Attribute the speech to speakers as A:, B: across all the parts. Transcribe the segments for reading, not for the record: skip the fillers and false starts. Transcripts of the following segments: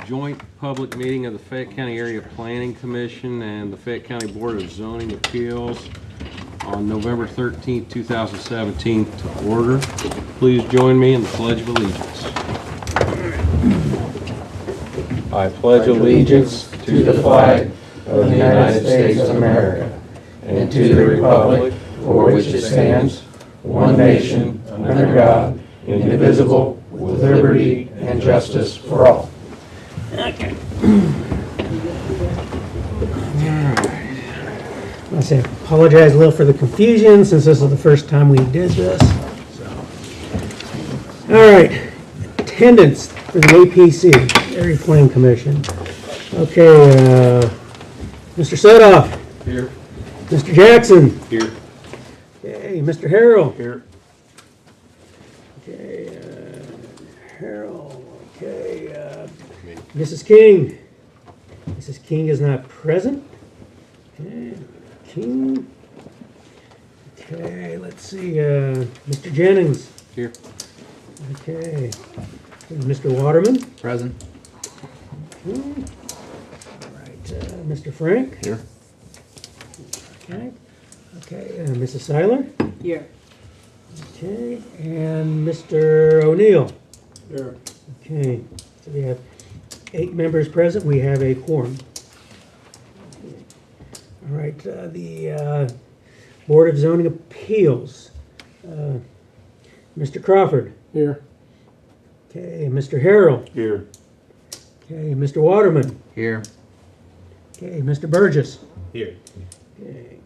A: joint public meeting of the Fayette County Area Planning Commission and the Fayette County Board of Zoning Appeals on November 13th, 2017 to order. Please join me in the Pledge of Allegiance. I pledge allegiance
B: to the flag of the United States of America and to the republic for which it stands, one nation, under God, indivisible, with liberty and justice for all.
C: Okay. I say apologize a little for the confusion since this is the first time we did this. So. All right, attendance for the APC, Area Planning Commission. Okay, Mr. Sudoff.
A: Here.
C: Mr. Jackson.
A: Here.
C: Okay, Mr. Harrell.
A: Here.
C: Okay, Harrell. Okay, Mrs. King. Mrs. King is not present. Okay, King. Okay, let's see, Mr. Jennings.
A: Here.
C: Okay, Mr. Waterman.
B: Present.
C: Okay. All right, Mr. Frank.
A: Here.
C: Okay. Okay, Mrs. Seiler.
D: Here.
C: Okay, and Mr. O'Neill.
D: Here.
C: Okay, so we have 8 members present. We have a quorum. All right, the Board of Zoning Appeals. Mr. Crawford.
D: Here.
C: Okay, Mr. Harrell.
A: Here.
C: Okay, Mr. Waterman.
B: Here.
C: Okay, Mr. Burgess.
A: Here.
C: Okay.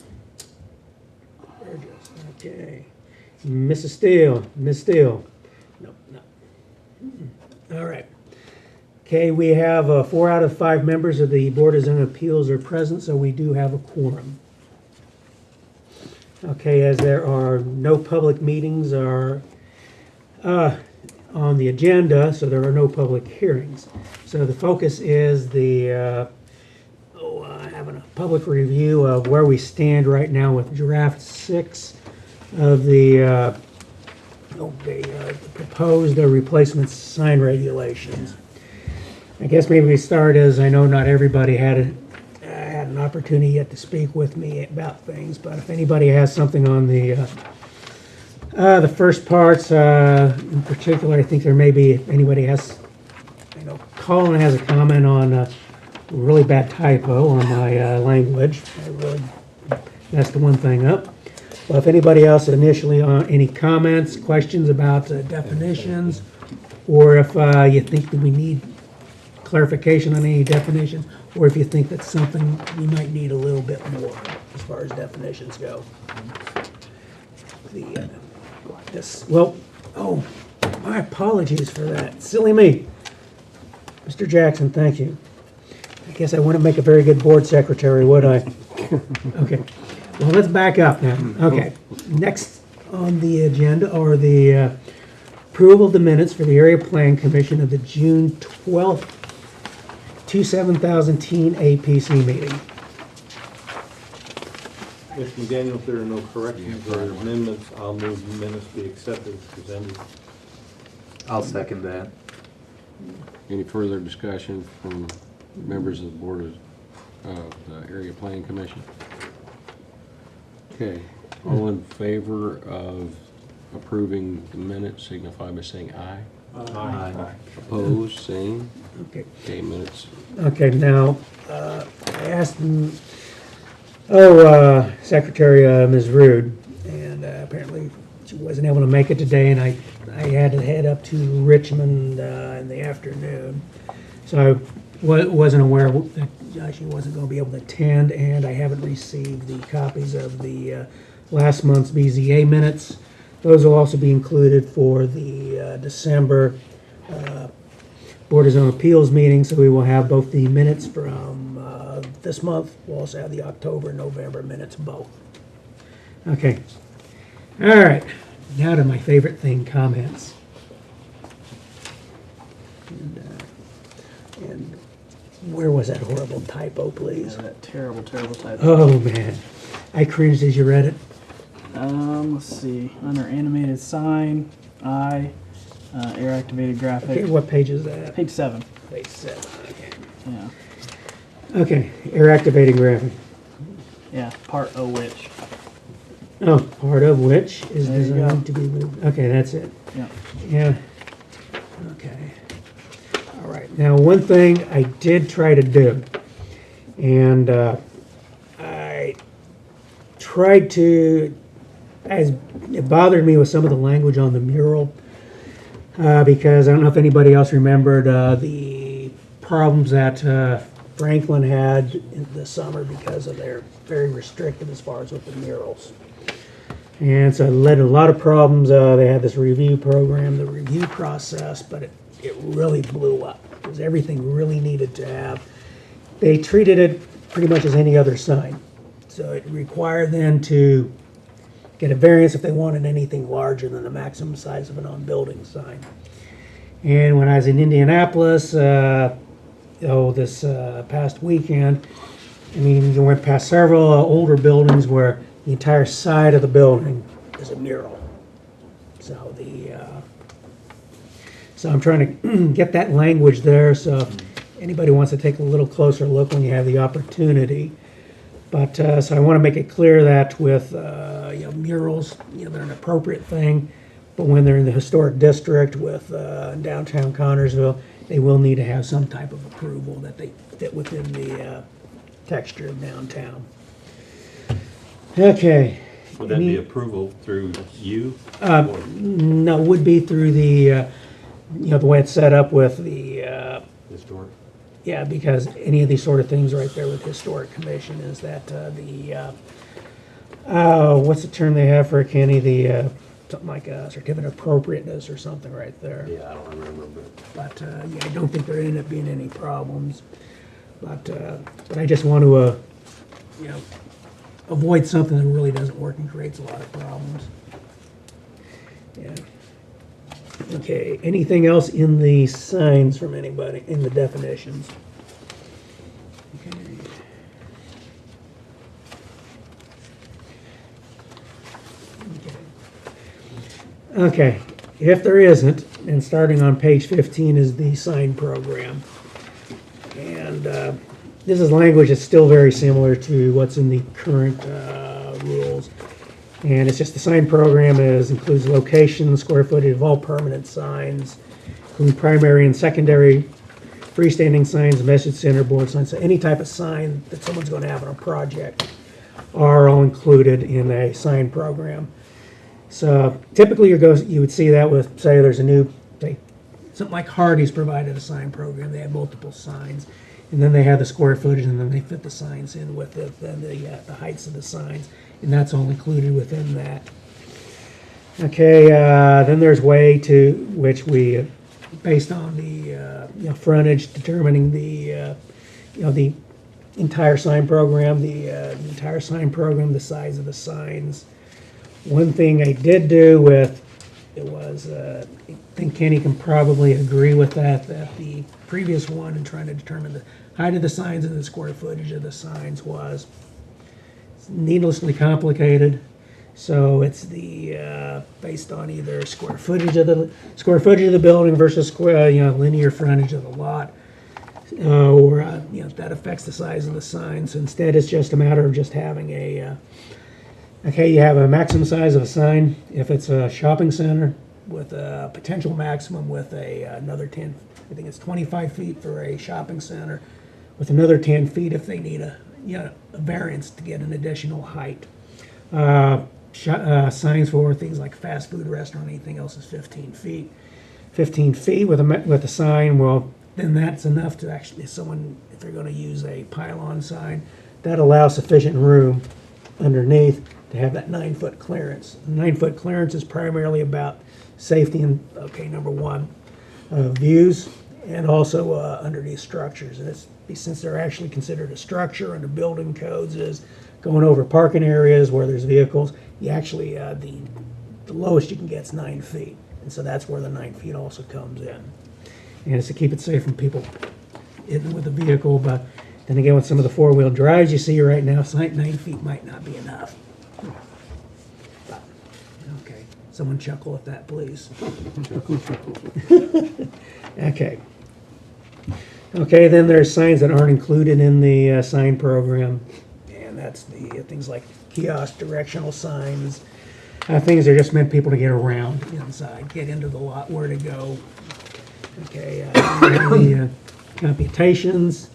C: Burgess, okay. Mrs. Steele, Miss Steele. Nope, no. All right. Okay, we have 4 out of 5 members of the Board of Zoning Appeals are present, so we do have a quorum. Okay, as there are no public meetings are on the agenda, so there are no public hearings. So the focus is the having a public review of where we stand right now with draft 6 of the proposed replacement sign regulations. I guess maybe we start as I know not everybody had an opportunity yet to speak with me about things, but if anybody has something on the first parts in particular, I think there may be, if anybody has, I know Colin has a comment on a really bad typo on my language. I really messed the one thing up. Well, if anybody else initially any comments, questions about definitions, or if you think that we need clarification on any definitions, or if you think that's something we might need a little bit more as far as definitions go. My apologies for that. Silly me. Mr. Jackson, thank you. I guess I wouldn't make a very good board secretary, would I? Okay. Well, let's back up now. Okay. Next on the agenda are the approval of the minutes for the Area Plan Commission of the June 12th, 2017 APC meeting.
E: Mr. McDaniel, if there are no corrections or amendments, I'll move the minutes be accepted as presented.
B: I'll second that.
A: Any further discussion from members of the Board of the Area Planning Commission? Okay, all in favor of approving the minutes signify by saying aye.
B: Aye.
A: Opposed, same.
C: Okay.
A: Okay, minutes.
C: Okay, now, I asked Secretary Ms. Rude, and apparently she wasn't able to make it today, and I had to head up to Richmond in the afternoon. So I wasn't aware that she wasn't going to be able to attend, and I haven't received the copies of the last month's BZA minutes. Those will also be included for the December Board of Zoning Appeals meeting, so we will have both the minutes from this month. We'll also have the October and November minutes both. Okay. All right. Now to my favorite thing, comments. And where was that horrible typo, please?
D: That terrible typo.
C: Oh, man. I cringed as you read it.
D: Let's see. Under animated sign, I Air activated graphic.
C: Okay, what page is that?
D: Page 7.
C: Page 7, okay.
D: Yeah.
C: Okay, air activating graphic.
D: Yeah. Part O which.
C: Oh, part of which is
D: There you go.
C: designed to be moved. Okay, that's it.
D: Yeah.
C: Yeah. Okay. All right. Now, one thing I did try to do, and I tried to, as it bothered me with some of the language on the mural, because I don't know if anybody else remembered the problems that Franklin had in the summer because of their very restricted as far as with the murals. And so it led to a lot of problems. They had this review program, the review process, but it really blew up because everything really needed to have. They treated it pretty much as any other sign. So it required them to get a variance if they wanted anything larger than the maximum size of an on-building sign. And when I was in Indianapolis, this past weekend, I mean, you went past several older buildings where the entire side of the building is a mural. So so I'm trying to get that language there. So if anybody wants to take a little closer look when you have the opportunity. But so I want to make it clear that with murals, they're an appropriate thing. But when they're in the historic district with downtown Connersville, they will need to have some type of approval that they fit within the texture of downtown. Okay.
E: Would that be approval through you?
C: No, it would be through the, the way it's set up with the,
E: Historic?
C: yeah, because any of these sort of things right there with Historic Commission is that what's the term they have for it, Kenny? The, something like a certificate of appropriateness or something right there.
E: Yeah, I don't remember, but.
C: But, I don't think there ended up being any problems. But I just want to, avoid something that really doesn't work and creates a lot of problems. Yeah. Okay, anything else in the signs from anybody, in the definitions? Okay. Okay, if there isn't, and starting on page 15 is the sign program. And this is language that's still very similar to what's in the current rules. And it's just the sign program includes location, square footage of all permanent signs, including primary and secondary freestanding signs, message center board signs. So any type of sign that someone's going to have on a project are all included in a sign program. So typically you would see that with, say, there's a new, say, something like Hardee's provided a sign program. They have multiple signs, and then they have the square footage, and then they fit the signs in with it, then the heights of the signs, and that's all included within that. Okay, then there's way to which we, based on the frontage, determining the the entire sign program, the entire sign program, the size of the signs. One thing I did do with it was, I think Kenny can probably agree with that the previous one in trying to determine the height of the signs and the square footage of the signs was needlessly complicated. So it's the based on either square footage of the building versus square, linear frontage of the lot, or that affects the size of the sign. So instead, it's just a matter of just having a okay, you have a maximum size of a sign if it's a shopping center with a potential maximum with another 10, I think it's 25 feet for a shopping center, with another 10 feet if they need a variance to get an additional height. Signs for things like fast food restaurant, anything else is 15 feet. 15 feet with a sign, well, then that's enough to actually, if they're going to use a pylon sign, that allows sufficient room underneath to have that 9-foot clearance. 9-foot clearance is primarily about safety and, number one, views, and also underneath structures. And since they're actually considered a structure under building codes, is going over parking areas where there's vehicles, you actually, the lowest you can get is 9 feet. And so that's where the 9 feet also comes in. And it's to keep it safe from people hitting with a vehicle. But then again, with some of the four-wheel drives you see right now, 9 feet might not be enough. But, okay. Someone chuckle at that, please. Okay. Okay, then there's signs that aren't included in the sign program, and that's the things like kiosk directional signs. Things that are just meant people to get around inside, get into the lot, where to go. Okay, the computations.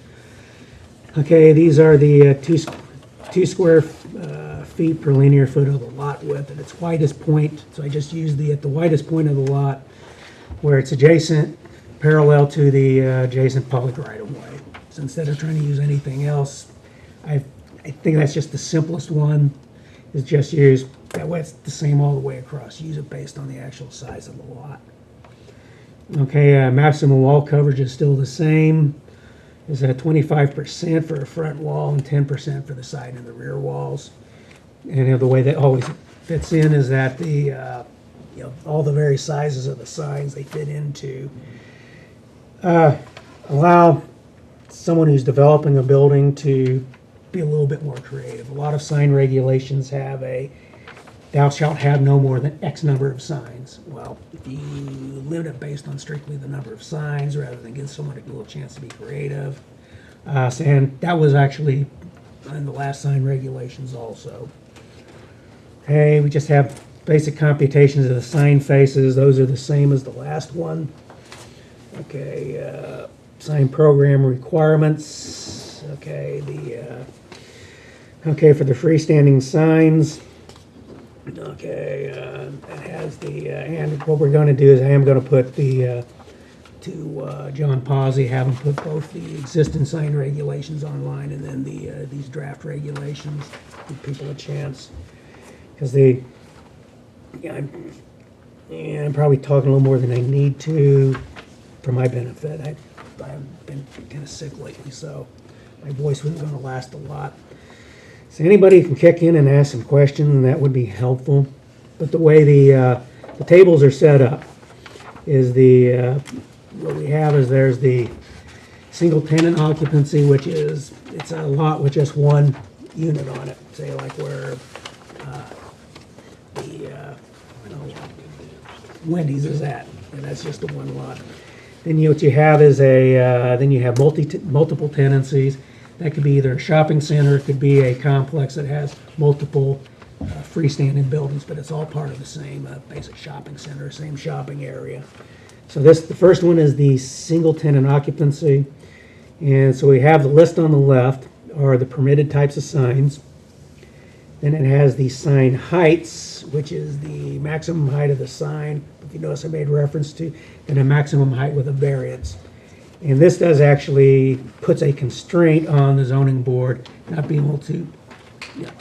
C: Okay, these are the two square feet per linear foot of the lot width at its widest point. So I just used at the widest point of the lot where it's adjacent, parallel to the adjacent public right of way. So instead of trying to use anything else, I think that's just the simplest one, is just use, that way it's the same all the way across. Use it based on the actual size of the lot. Okay, maximum wall coverage is still the same. Is 25% for a front wall and 10% for the side and the rear walls. And the way that always fits in is that the all the various sizes of the signs they fit into allow someone who's developing a building to be a little bit more creative. A lot of sign regulations have thou shalt have no more than X number of signs. Well, if you limit it based on strictly the number of signs rather than give someone a little chance to be creative. And that was actually in the last sign regulations also. Okay, we just have basic computations of the sign faces. Those are the same as the last one. Okay, sign program requirements. Okay, for the freestanding signs. Okay, it has and what we're going to do is I am going to put to John Pazzi, have him put both the existing sign regulations online and then these draft regulations, give people a chance. Because I'm probably talking a little more than I need to for my benefit. I've been kind of sick lately, so my voice wasn't going to last a lot. So anybody can kick in and ask some questions, and that would be helpful. But the way the tables are set up is what we have is there's the single tenant occupancy, which is, it's a lot with just one unit on it. Say like where Wendy's is at, and that's just a one lot. Then what you have is then you have multiple tenancies. That could be either a shopping center, it could be a complex that has multiple freestanding buildings, but it's all part of the same basic shopping center, same shopping area. So the first one is the single tenant occupancy. And so we have the list on the left are the permitted types of signs. Then it has the sign heights, which is the maximum height of the sign. If you notice I made reference to, and a maximum height with a variance. And this does actually puts a constraint on the zoning board not being able to,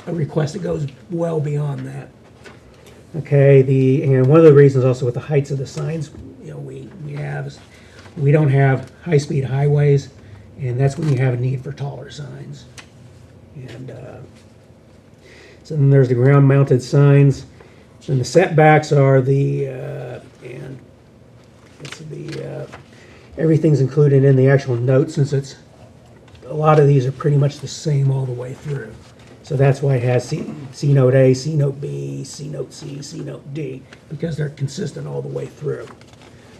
C: a request that goes well beyond that. Okay, and one of the reasons also with the heights of the signs, we don't have high-speed highways, and that's when you have a need for taller signs. And so then there's the ground-mounted signs, and the setbacks are everything's included in the actual note, since a lot of these are pretty much the same all the way through. So that's why it has C note A, C note B, C note C, C note D, because they're consistent all the way through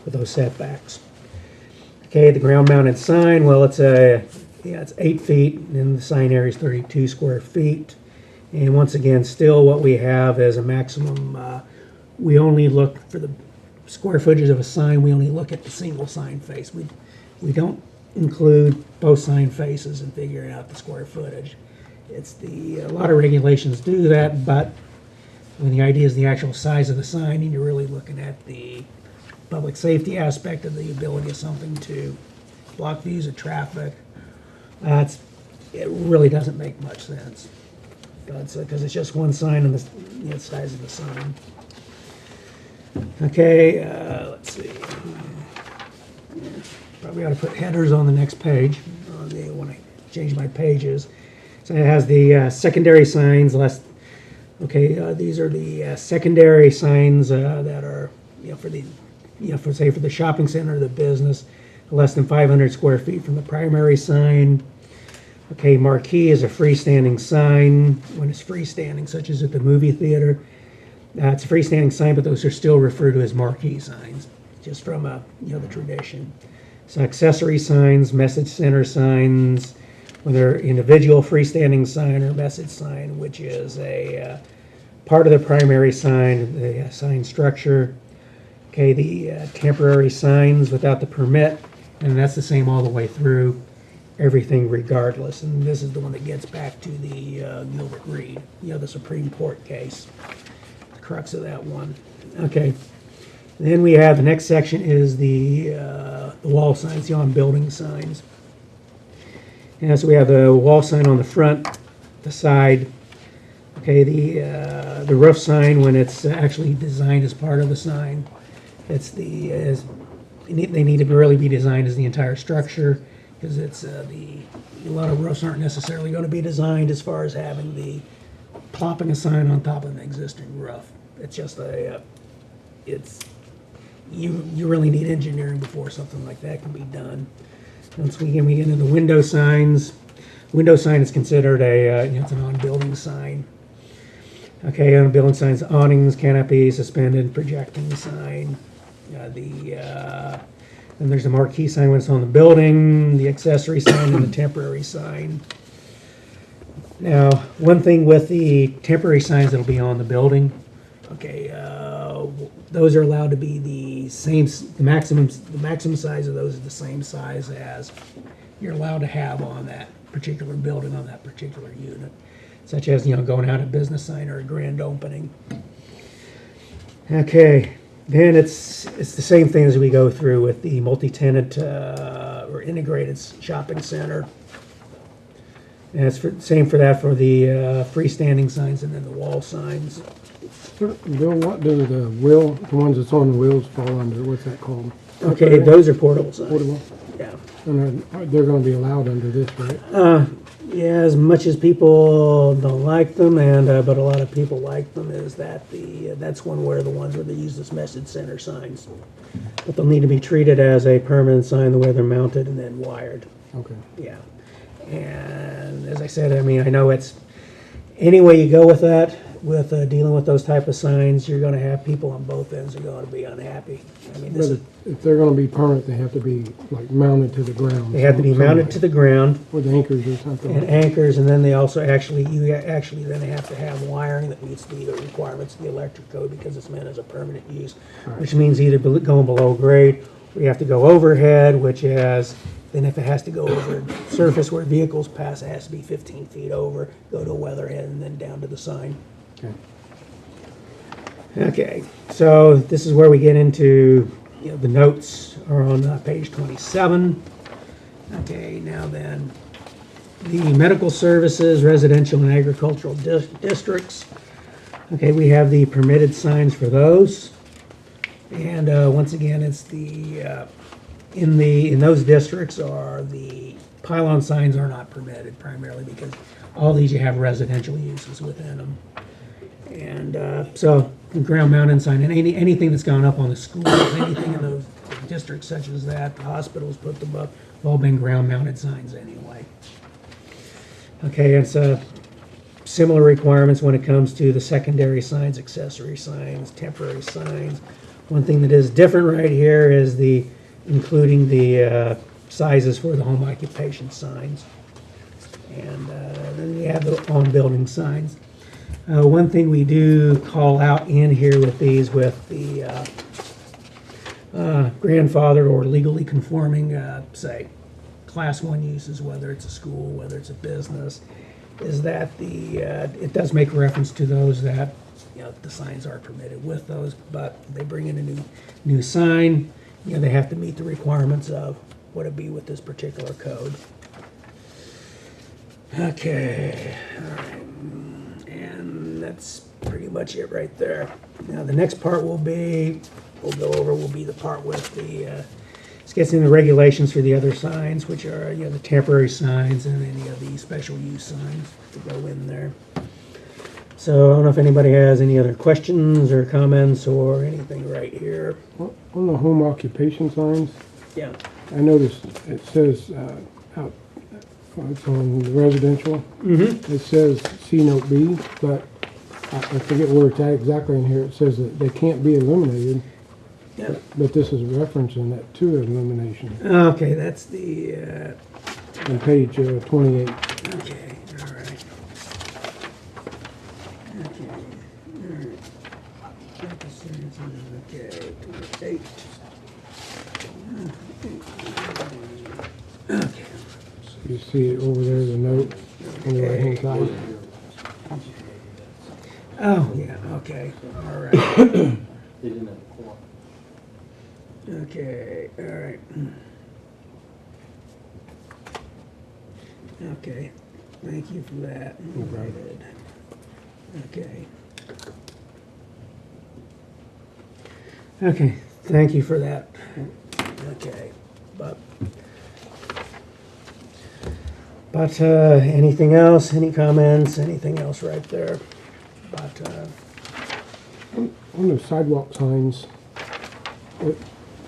C: with those setbacks. Okay, the ground-mounted sign, well, it's 8 feet, and the sign area is 32 square feet. And once again, still what we have is a maximum, we only look for the square footage of a sign, we only look at the single sign face. We don't include both sign faces in figuring out the square footage. A lot of regulations do that, but when the idea is the actual size of the sign, and you're really looking at the public safety aspect of the ability of something to block views of traffic, it really doesn't make much sense. Because it's just one sign and the size of the sign. Okay, let's see. Probably ought to put headers on the next page when I change my pages. So it has the secondary signs. These are the secondary signs that are for the shopping center or the business, less than 500 square feet from the primary sign. Okay, marquee is a freestanding sign when it's freestanding, such as at the movie theater. It's a freestanding sign, but those are still referred to as marquee signs, just from, the tradition. So accessory signs, message center signs, whether individual freestanding sign or message sign, which is a part of the primary sign, the sign structure. Okay, the temporary signs without the permit, and that's the same all the way through, everything regardless. And this is the one that gets back to the Gilbert Reed, the Supreme Court case, the crux of that one. Okay, then we have the next section is the wall signs, the on-building signs. And so we have the wall sign on the front, the side. Okay, the roof sign, when it's actually designed as part of the sign, they need to really be designed as the entire structure, because a lot of roofs aren't necessarily going to be designed as far as having plopping a sign on top of an existing roof. It's just you really need engineering before something like that can be done. Once we get into the window signs, window sign is considered it's an on-building sign. Okay, on-building signs, awnings, canopy, suspended, projecting sign. Then there's the marquee sign when it's on the building, the accessory sign, and the temporary sign. Now, one thing with the temporary signs that'll be on the building, okay, those are allowed to be the maximum size of those is the same size as you're allowed to have on that particular building, on that particular unit, such as, going out a business sign or a grand opening. Okay, then it's the same thing as we go through with the multi-tenant or integrated shopping center. And it's same for that for the freestanding signs and then the wall signs.
B: Bill, what do the ones that's on the wheels fall under? What's that called?
C: Okay, those are portable signs.
B: Portable?
C: Yeah.
B: And they're going to be allowed under this, right?
C: Yeah, as much as people don't like them, but a lot of people like them, is that that's the ones where they use this message center signs. But they'll need to be treated as a permanent sign, the way they're mounted and then wired.
B: Okay.
C: Yeah. And as I said, I know it's any way you go with that, with dealing with those type of signs, you're going to have people on both ends who are going to be unhappy.
B: But if they're going to be permanent, they have to be like mounted to the ground.
C: They have to be mounted to the ground.
B: With anchors or something.
C: And anchors, and then they also you actually then have to have wiring that meets the requirements of the electric code, because it's meant as a permanent use, which means either going below grade, or you have to go overhead, which is, then if it has to go over a surface where vehicles pass, it has to be 15 feet over, go to a weatherhead, and then down to the sign.
B: Okay.
C: Okay, so this is where we get into, the notes are on page 27. Okay, now then, the medical services, residential and agricultural districts. Okay, we have the permitted signs for those. And once again, it's in those districts are the pylon signs are not permitted, primarily because all these you have residential uses within them. And so the ground mounted sign, and anything that's gone up on the schools, anything in those districts such as that, the hospitals put them up, have all been ground mounted signs anyway. Okay, it's similar requirements when it comes to the secondary signs, accessory signs, temporary signs. One thing that is different right here is including the sizes for the home occupation signs. And then we have the on-building signs. One thing we do call out in here with these, with the grandfathered or legally conforming, say, Class 1 uses, whether it's a school, whether it's a business, is that it does make reference to those that, the signs are permitted with those, but they bring in a new sign, they have to meet the requirements of what it be with this particular code. Okay, all right. And that's pretty much it right there. Now the next part will be the part with this gets into regulations for the other signs, which are the temporary signs and any of the special use signs to go in there. So I don't know if anybody has any other questions or comments or anything right here.
B: On the home occupation signs,
C: Yeah.
B: I noticed it says out, it's on the residential.
C: Mm-hmm.
B: It says C note B, but I forget where it's at exactly in here. It says that they can't be illuminated,
C: Yeah.
B: but this is referencing that to illumination
C: Okay, that's the,
B: on page 28.
C: okay, all right. Okay, all right. Okay, 28. Okay.
B: You see it over there, the note on the right-hand side.
C: Oh, yeah, okay, all right.
E: They didn't have a quorum.
C: Okay, all right. Okay, thank you for that. Right. Okay. Okay, thank you for that. Okay, but anything else, any comments, anything else right there? But,
B: On the sidewalk signs,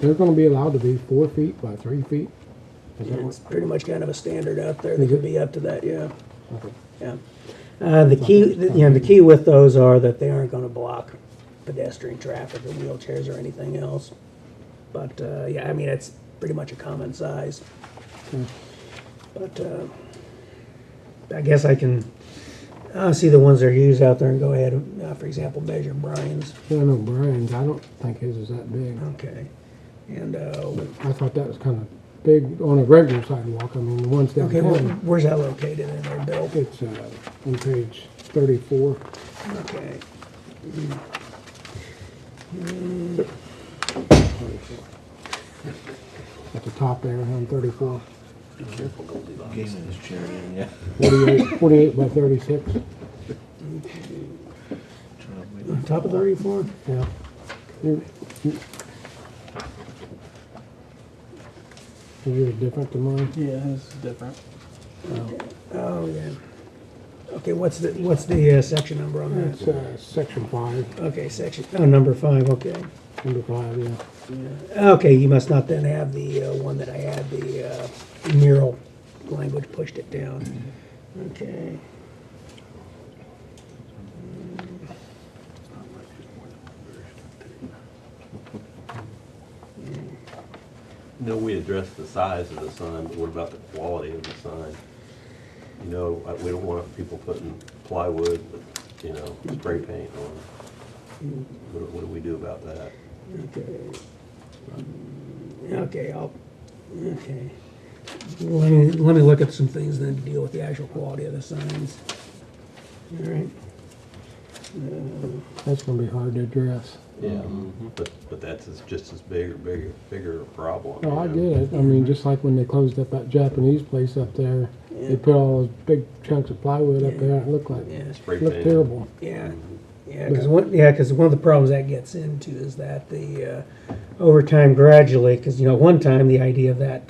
B: they're gonna be allowed to be 4 feet by 3 feet? Is that
C: it's
B: what?
C: pretty much kind of a standard out there. They could be up to that, yeah.
B: Okay.
C: Yeah. The key, the key with those are that they aren't gonna block pedestrian traffic or wheelchairs or anything else. But, yeah, I mean, it's pretty much a common size. But, I guess I can, see the ones that are used out there and go ahead and, for example, measure Brian's.
B: Yeah, I know Brian's, I don't think his is that big.
C: Okay. And,
B: I thought that was kind of big on a regular sidewalk, I mean, the ones
C: okay,
B: downtown.
C: where's that located in there, Bill?
B: It's on page 34.
C: Okay.
B: At the top there, on 34.
F: Gaming this chair in, yeah.
B: 48 by 36.
C: On top of 34?
B: Yeah. You- you- Is yours different than mine?
D: Yeah, this is different.
C: Oh, yeah. Okay, what's the section number on that?
B: It's section 5,
C: Okay, section, number 5, okay.
B: number 5, yeah.
C: Okay, you must not then have the one that I had, the mural language pushed it down. Okay.
F: No, we addressed the size of the sign, but what about the quality of the sign? You know, we don't want people putting plywood with, you know, spray paint on. What do we do about that?
C: Okay. Okay, okay. Let me look at some things then to deal with the actual quality of the signs. All right.
B: That's gonna be hard to address.
F: Yeah, but that's just as bigger a problem.
B: Oh, I
F: you
B: get
F: know?
B: it. I mean, just like when they closed up that Japanese place up there,
C: Yeah.
B: they put all those big chunks of plywood up
C: Yeah.
B: there, it looked like,
C: Yeah.
F: Spray
B: looked
F: paint.
B: terrible.
C: Yeah, yeah, because one of the problems that gets into is that the over time gradually, because one time the idea that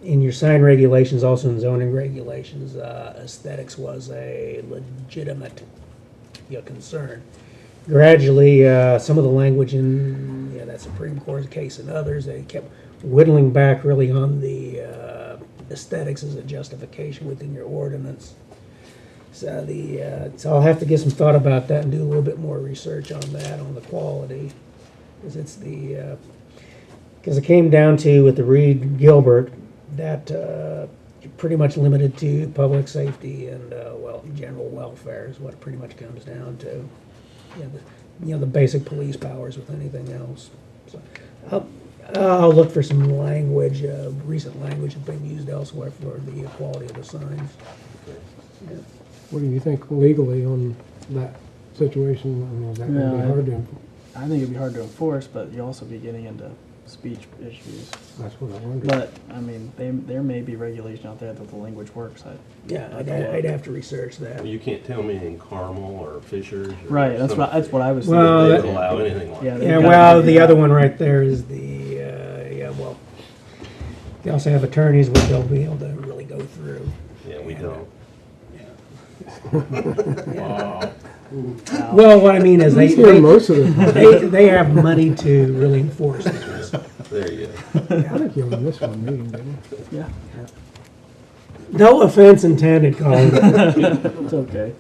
C: in your sign regulations, also in zoning regulations, aesthetics was a legitimate concern. Gradually, some of the language in that Supreme Court case and others, they kept whittling back really on the aesthetics as a justification within your ordinance. So so I'll have to give some thought about that and do a little bit more research on that, on the quality, because it's because it came down to with the Reed Gilbert that you're pretty much limited to public safety and general welfare is what it pretty much comes down to. The basic police powers with anything else. So I'll look for some language, recent language that's been used elsewhere for the quality of the signs. Yeah.
B: What do you think legally on that situation? I mean, is that gonna be
D: Yeah,
B: hard to,
D: I think it'd be hard to enforce, but you also be getting into speech issues.
B: that's what I wondered.
D: But, I mean, there may be regulation out there that the language works.
C: Yeah, I'd have to research that.
F: You can't tell me in Carmel or Fishers. Or
D: Right, that's what I was
C: Well,
F: They
D: thinking.
F: don't allow anything like
D: Yeah,
F: that.
C: Yeah,
D: gotta
C: well,
D: do
C: the
D: that.
C: other one right there is they also have attorneys which they'll be able to really go through.
F: Yeah, we don't.
C: Well, what I mean is
B: He's here most of the time.
C: they have money to really enforce this.
F: There you go.
B: I think you only missed one meeting, didn't you?
D: Yeah,
C: No offense intended, Colin.
D: it's okay.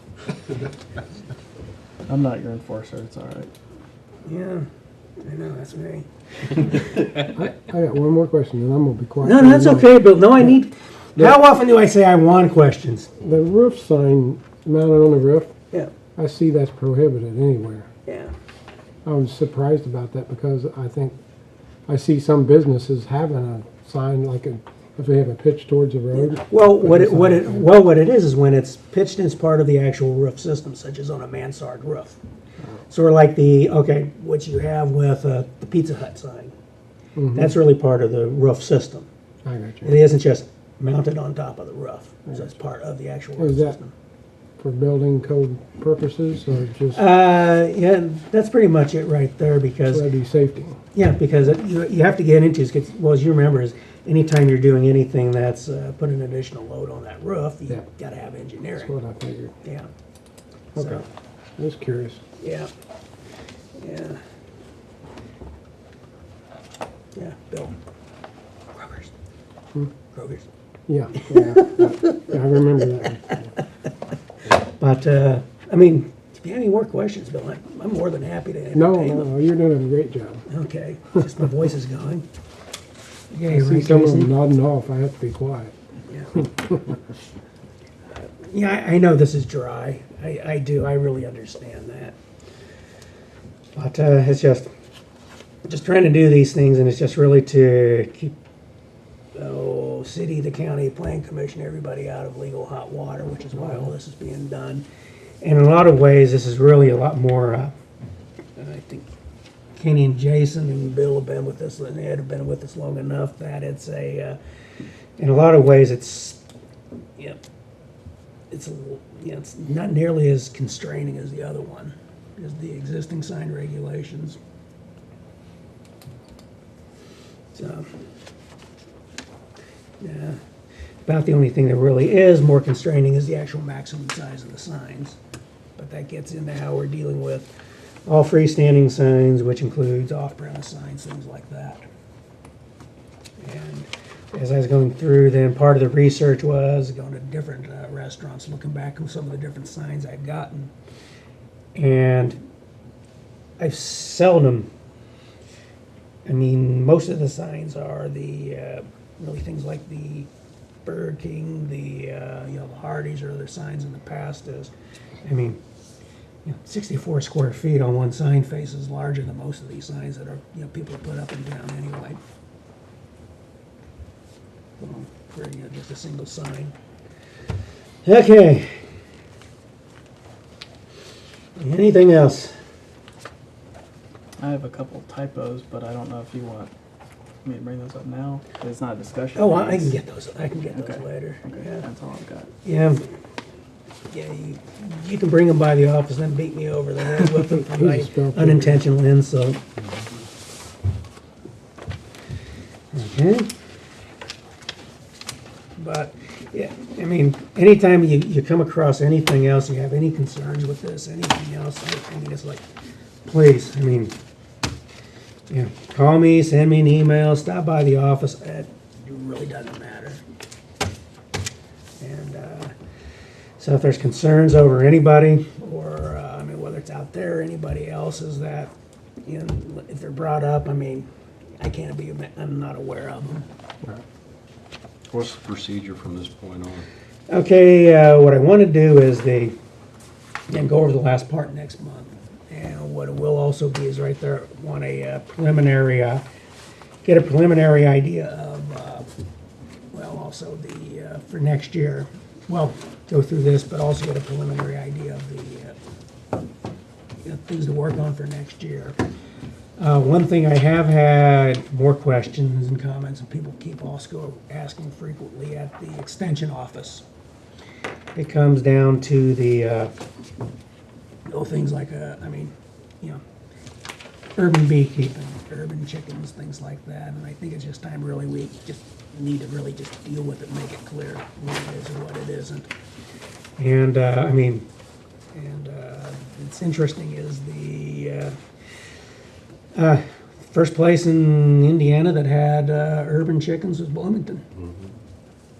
D: I'm not your enforcer, it's all right.
C: Yeah, I know, that's me.
B: I got one more question, and I'm gonna be quiet.
C: No,
B: for a
C: that's
B: minute.
C: okay, Bill. No, I need, how often do I say I want questions?
B: The roof sign mounted on the roof,
C: Yeah.
B: I see that's prohibited anywhere.
C: Yeah.
B: I was surprised about that because I think, I see some businesses having a sign like if they have a pitch towards the road.
C: Well, what it is when it's pitched as part of the actual roof system, such as on a mansard roof. Sort of like what you have with the Pizza Hut sign. That's really part of the roof system.
B: I got
C: It
B: you.
C: isn't just mounted on top of the roof. So it's part of the actual roof
B: Is that
C: system.
B: for building code purposes or just
C: Yeah, that's pretty much it right there
B: so
C: because,
B: that'd be safety?
C: yeah, because you have to get into, well, as you remember, is anytime you're doing anything that's putting an additional load on that roof, you
B: Yeah.
C: gotta have
B: That's
C: engineering.
B: what I figured.
C: Yeah.
B: Okay.
C: So,
B: I was curious.
C: yeah. Yeah. Yeah, Bill. Kroger's. Kroger's.
B: Yeah, I remember that.
C: But, I mean, if you have any more questions, Bill, I'm more than happy to entertain
B: No,
C: them.
B: no, you're doing a great job.
C: Okay, just my voice is going.
B: I
C: Okay,
B: see
C: right,
B: some of
C: Jason?
B: them nodding off. I have to be quiet.
C: Yeah. Yeah, I know this is dry. I do. I really understand that. But it's just trying to do these things, and it's just really to keep city, the county, plan commission, everybody out of legal hot water, which is why all this is being done. And in a lot of ways, this is really a lot more. I think Kenny and Jason and Bill have been with us, and Ed have been with us long enough that it's in a lot of ways, it's it's not nearly as constraining as the other one, as the existing sign regulations. So, yeah, about the only thing that really is more constraining is the actual maximum size of the signs. But that gets into how we're dealing with all freestanding signs, which includes off-premise signs, things like that. And as I was going through, then part of the research was going to different restaurants, looking back on some of the different signs I'd gotten. And I've seldom, most of the signs are the really things like the Burger King, the Hardee's or other signs in the past is, 64 square feet on one sign face is larger than most of these signs that are, people put up and down anyway. For just a single sign. Okay. Anything else?
D: I have a couple typos, but I don't know if you want me to bring those up now. It's not a discussion.
C: Oh, I can get those. I can get those
D: Okay.
C: later.
D: Okay,
C: Yeah.
D: that's all I've got.
C: Yeah. Yeah. You can bring them by the office and then beat me over the head with them for my
B: He's a spell checker.
C: unintentional insult. Okay. But, yeah, anytime you come across anything else, you have any concerns with this, anything else, it's like, please, call me, send me an email, stop by the office. It really doesn't matter. And so if there's concerns over anybody, or whether it's out there or anybody else, is that if they're brought up, I'm not aware of them.
A: What's the procedure from this point on?
C: Okay, what I want to do is go over the last part next month. And what it will also be is right there, want a preliminary, get a preliminary idea of, also for next year. Well, go through this, but also get a preliminary idea of the things to work on for next year. One thing I have had more questions and comments, and people keep also asking frequently at the extension office. It comes down to the things like urban beekeeping, urban chickens, things like that. And I think it's just time really we just need to really just deal with it, make it clear what it is and what it isn't. And it's interesting is the first place in Indiana that had urban chickens was Bloomington.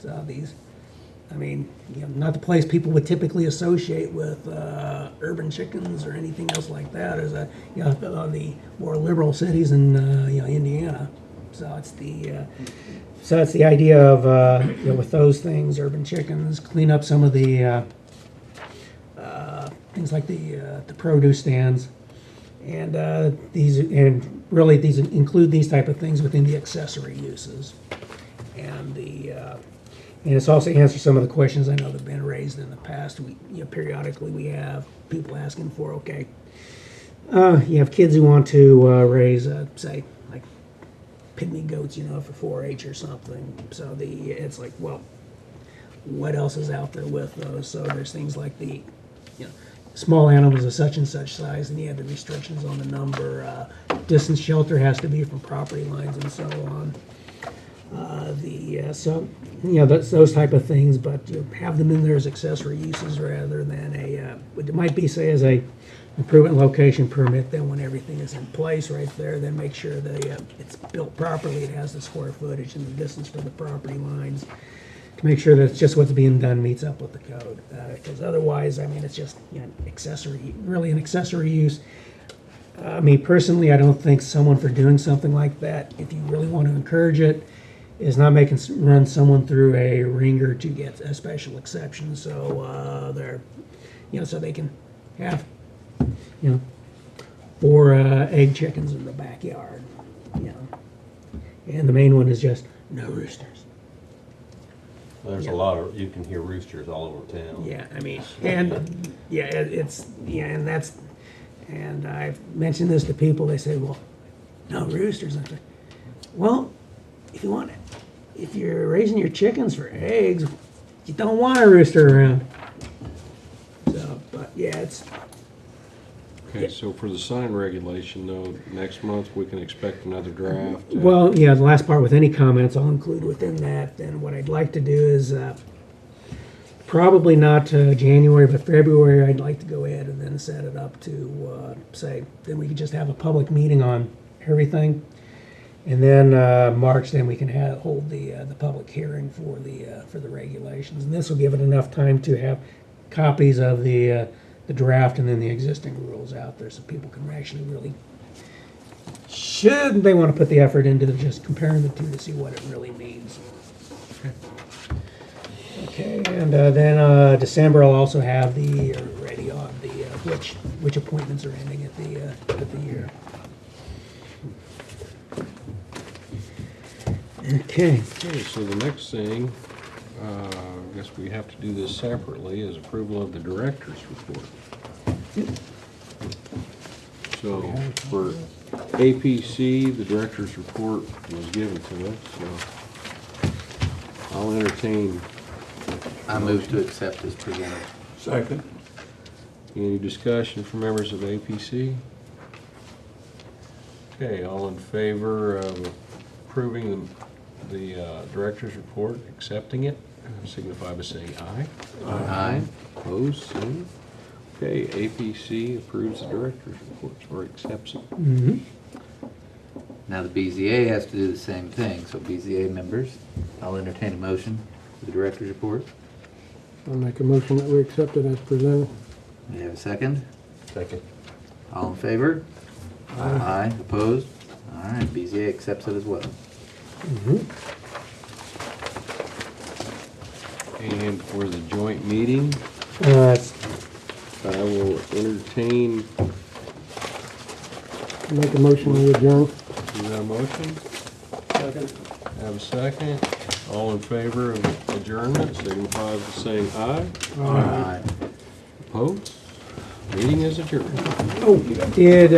C: So I mean, not the place people would typically associate with urban chickens or anything else like that. Is on the more liberal cities in Indiana. So it's the idea of with those things, urban chickens, clean up some of the things like the produce stands, and these include these type of things within the accessory uses, and it's also answered some of the questions I know that have been raised in the past. Periodically we have people asking for, okay, you have kids who want to raise, say, like pygmy goats, for 4-H or something. So it's like, well, what else is out there with those? So there's things like the, small animals of such and such size, and you have the restrictions on the number. Distance shelter has to be from property lines and so on. Those type of things, but have them in there as accessory uses rather than it might be, say, as a improvement location permit. Then when everything is in place right there, then make sure that it's built properly, it has the square footage and the distance from the property lines, to make sure that it's just what's being done meets up with the code. Because otherwise, I mean, it's just really an accessory use. Me personally, I don't think someone for doing something like that, if you really want to encourage it, is not run someone through a ringer to get a special exception. So so they can have 4 egg chickens in the backyard. And the main one is just no roosters.
F: There's a lot of, you can hear roosters all over town.
C: Yeah, I mean, and I've mentioned this to people. They say, "Well, no roosters." I say, "Well, if you're raising your chickens for eggs, you don't want a rooster around." So, but yeah, it's
A: Okay, so for the sign regulation, though, next month we can expect another draft.
C: well, the last part with any comments I'll include within that. And what I'd like to do is probably not January, but February. I'd like to go ahead and then set it up to then we could just have a public meeting on everything. And then March, then we can hold the public hearing for the regulations, and this will give it enough time to have copies of the draft and then the existing rules out there, so people can actually really, should they want to put the effort into just comparing the two to see what it really means. Okay, and then December I'll also have ready on which appointments are ending at the year. Okay.
A: Okay, so the next thing, I guess we have to do this separately, is approval of the director's report. So for APC, the director's report was given to us, so I'll entertain.
B: I move to accept as presented.
E: Second.
A: Any discussion from members of APC? Okay, all in favor of approving the director's report, accepting it, signify by saying aye.
B: Aye.
A: Opposed, same. Okay, APC approves the director's report, or accepts it.
C: Mm-hmm.
B: Now the BZA has to do the same thing, so BZA members, I'll entertain a motion for the director's report.
G: I'll make a motion that we accept it as presented.
B: We have a second?
F: Second.
B: All in favor? Aye. Opposed? All right, BZA accepts it as well.
A: And for the joint meeting, I will entertain,
G: Make a motion we adjourn.
A: is that a motion? Second. Have a second. All in favor of adjournment, signify by saying aye.
B: Aye.
A: Opposed? Meeting is adjourned.
C: Oh, did